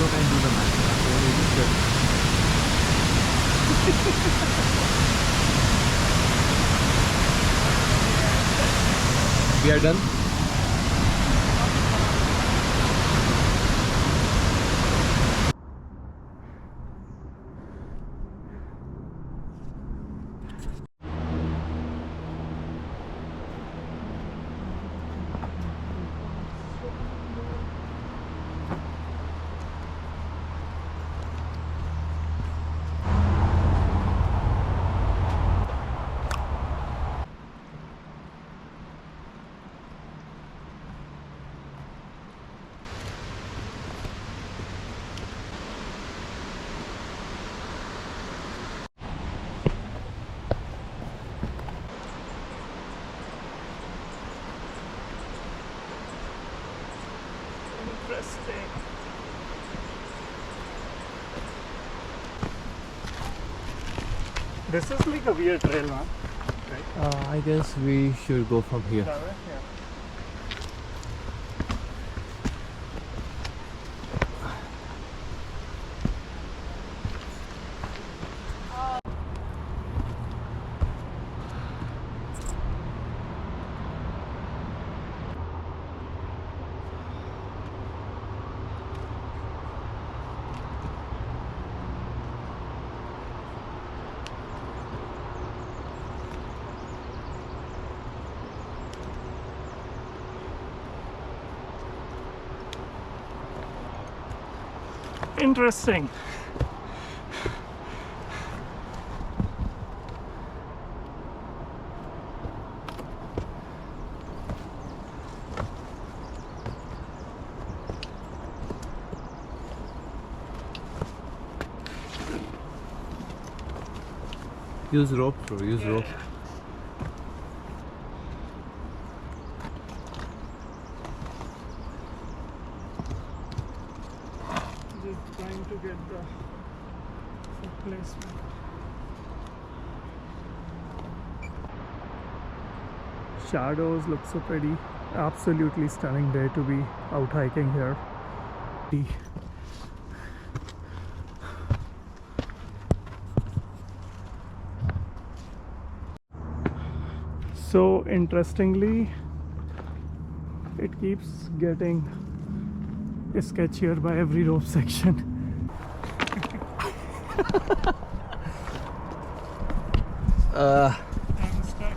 out and do the math. We are done. Interesting. This is like a weird trail, man. Right? I guess we should go from here. Yeah. Interesting. Use rope, bro. Use rope. Just trying to get the placement. Shadows look so pretty. Absolutely stunning day to be out hiking here. So interestingly, it keeps getting sketchier by every rope section. I'm stuck.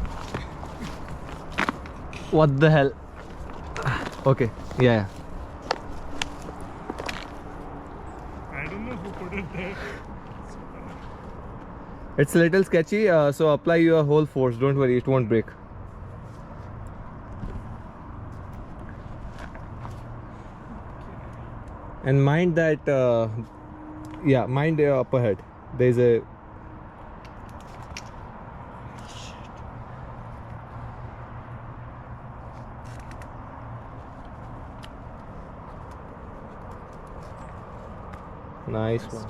What the hell? Okay. Yeah. I don't know who put it there. It's a little sketchy, so apply your whole force. Don't worry, it won't break. And mind that, yeah, mind up ahead. There's a. Nice one.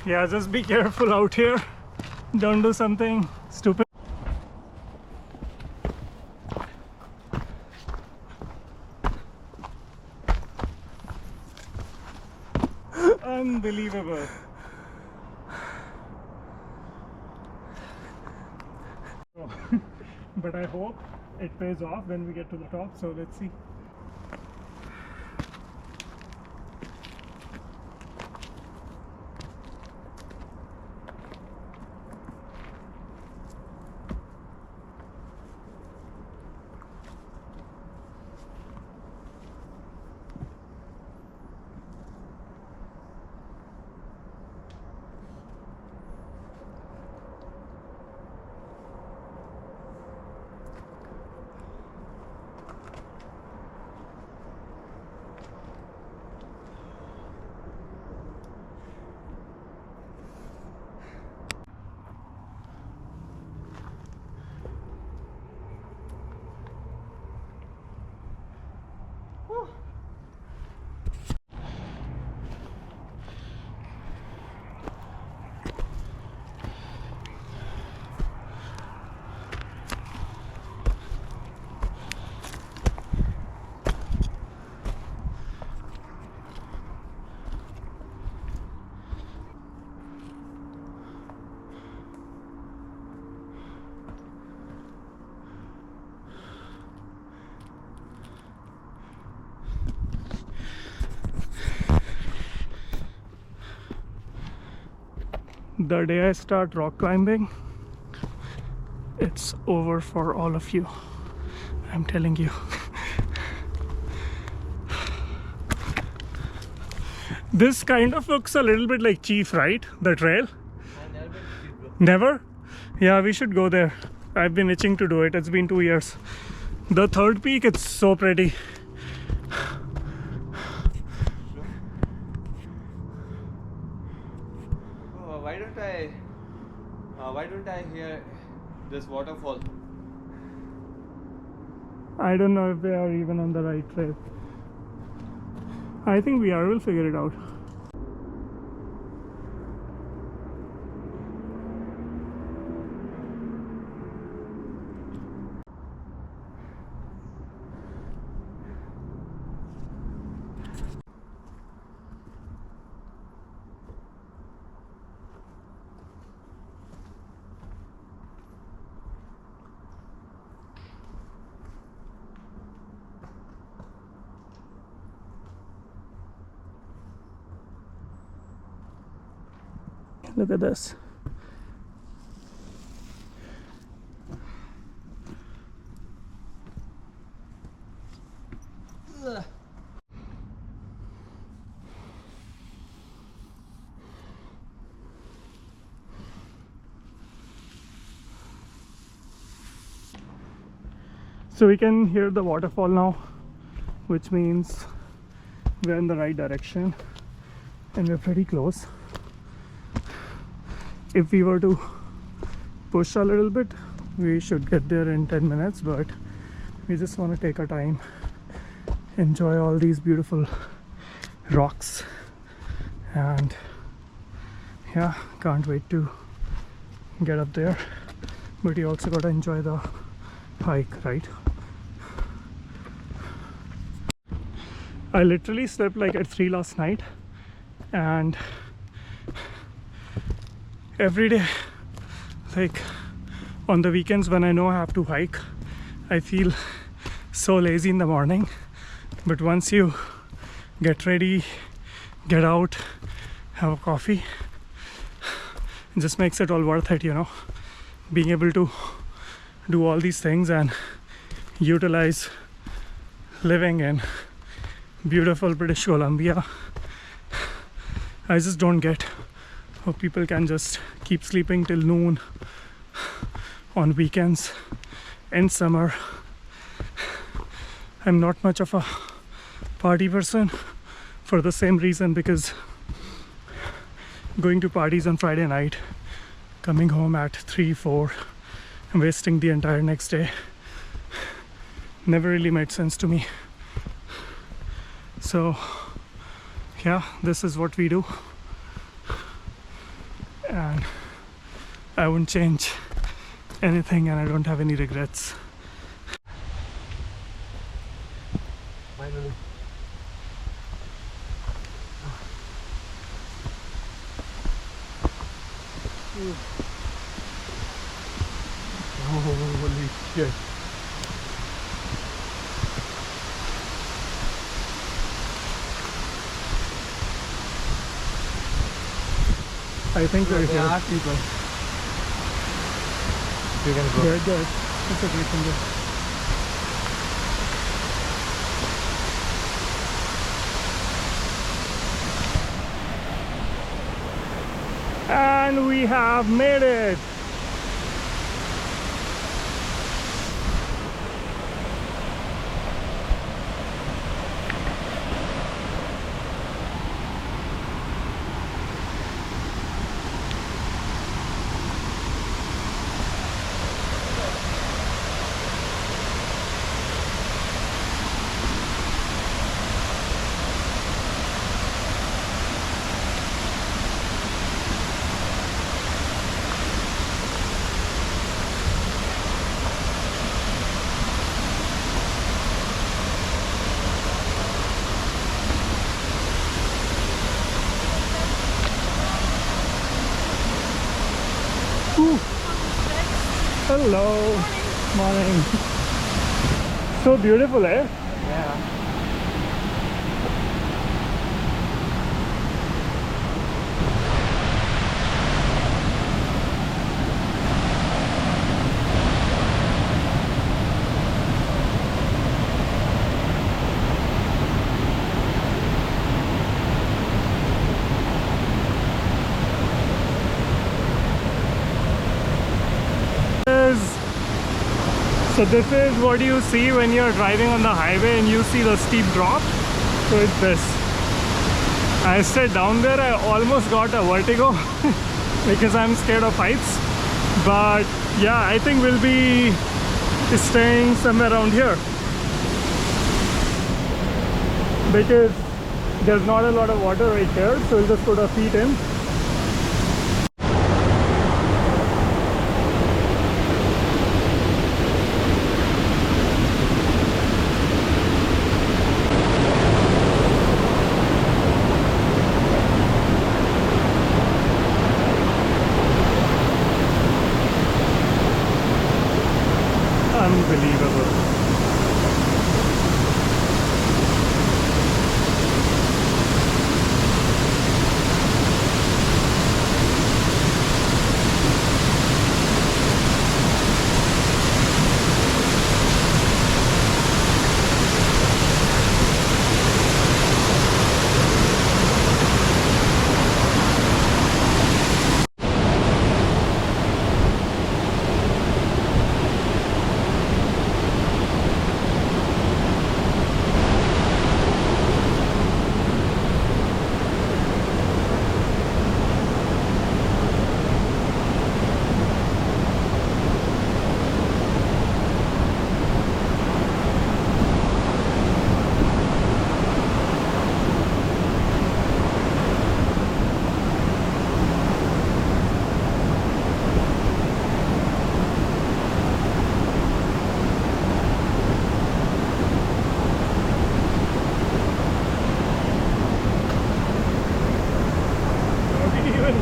Yeah, just be careful out here. Don't do something stupid. Unbelievable. But I hope it pays off when we get to the top, so let's see. the day I start rock climbing, it's over for all of you. I'm telling you. This kind of looks a little bit like Chief, right? The trail? I never been to Chief, bro. Never? Yeah, we should go there. I've been itching to do it. It's been 2 years. The third peak, it's so pretty. Why don't I hear this waterfall? I don't know if we are even on the right trail. I think we are. We'll figure it out. Look at this. So we can hear the waterfall now, which means we're in the right direction and we're pretty close. If we were to push a little bit, we should get there in 10 minutes, but we just want to take our time, enjoy all these beautiful rocks, and yeah, can't wait to get up there. But you also got to enjoy the hike, right? I literally slept like at 3 last night, and every day, like on the weekends when I know I have to hike, I feel so lazy in the morning. But once you get ready, get out, have a coffee, it just makes it all worth it, you know. Being able to do all these things and utilize living in beautiful British Columbia. I just don't get how people can just keep sleeping till noon on weekends in summer. I'm not much of a party person for the same reason, because going to parties on Friday night, coming home at 3, 4, and wasting the entire next day never really made sense to me. So yeah, this is what we do, and I wouldn't change anything, and I don't have any regrets. Finally. Holy shit. I think we're There here. are people. You can go. Good, good. That's a great thing. And we have made it. Hello. Morning. So beautiful, eh? Yeah. So this is what you see when you're driving on the highway and you see the steep drop. So it's this. I stayed down there, I almost got a vertigo because I'm scared of heights. But yeah, I think we'll be staying somewhere around here because there's not a lot of water right here, so we'll just put our feet in. Unbelievable.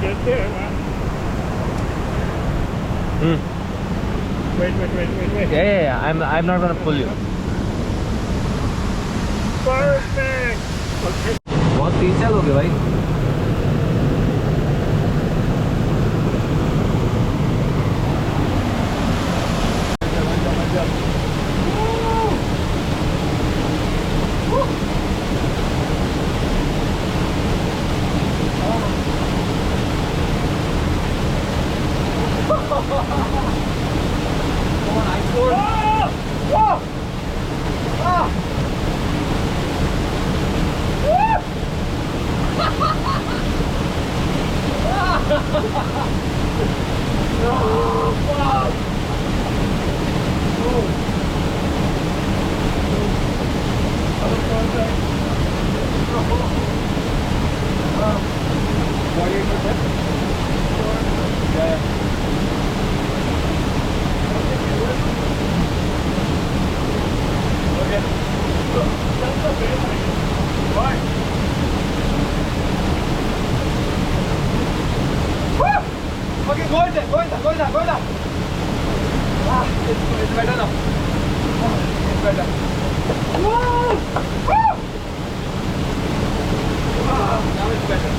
Get there, man. Wait. Yeah. I'm not gonna pull you. Perfect. Okay. बहुत तेज चलोगे भाई. Go down. It's better now. It's better. Whoa! Now it's better.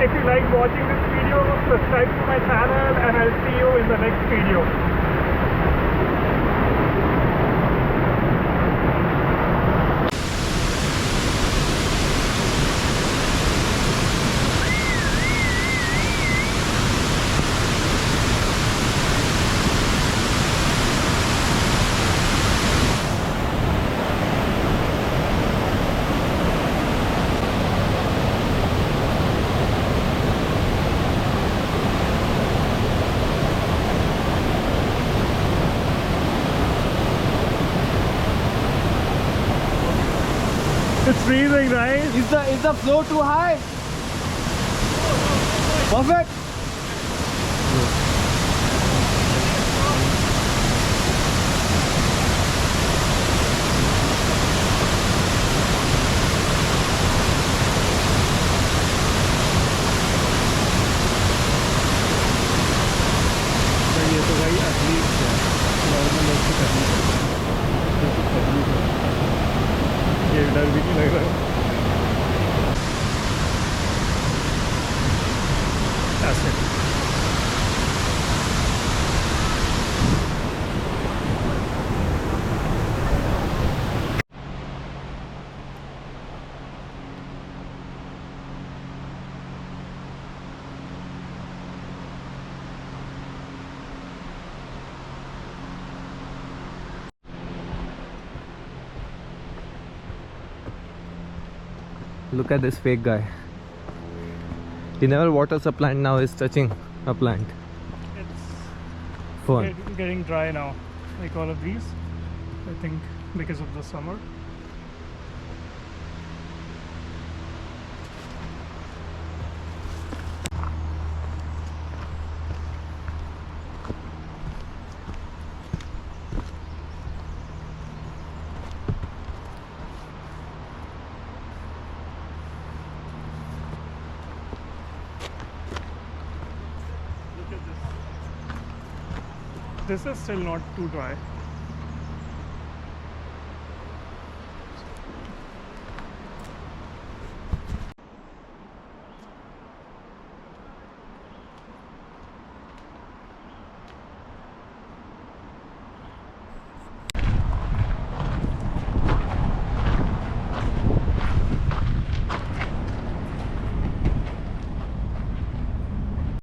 If you like watching this video, subscribe to my channel and I'll see you in the next video. freezing, right? Is the flow too high? Perfect. ये तो भाई athlete है, normal लोग की तकलीफ है, ये डर भी नहीं लग रहा। ऐसे Look at this fake guy. He never waters a plant, now he's touching a plant. it's Fun. getting dry now, like all of these, I think because of the summer. This is still not too dry.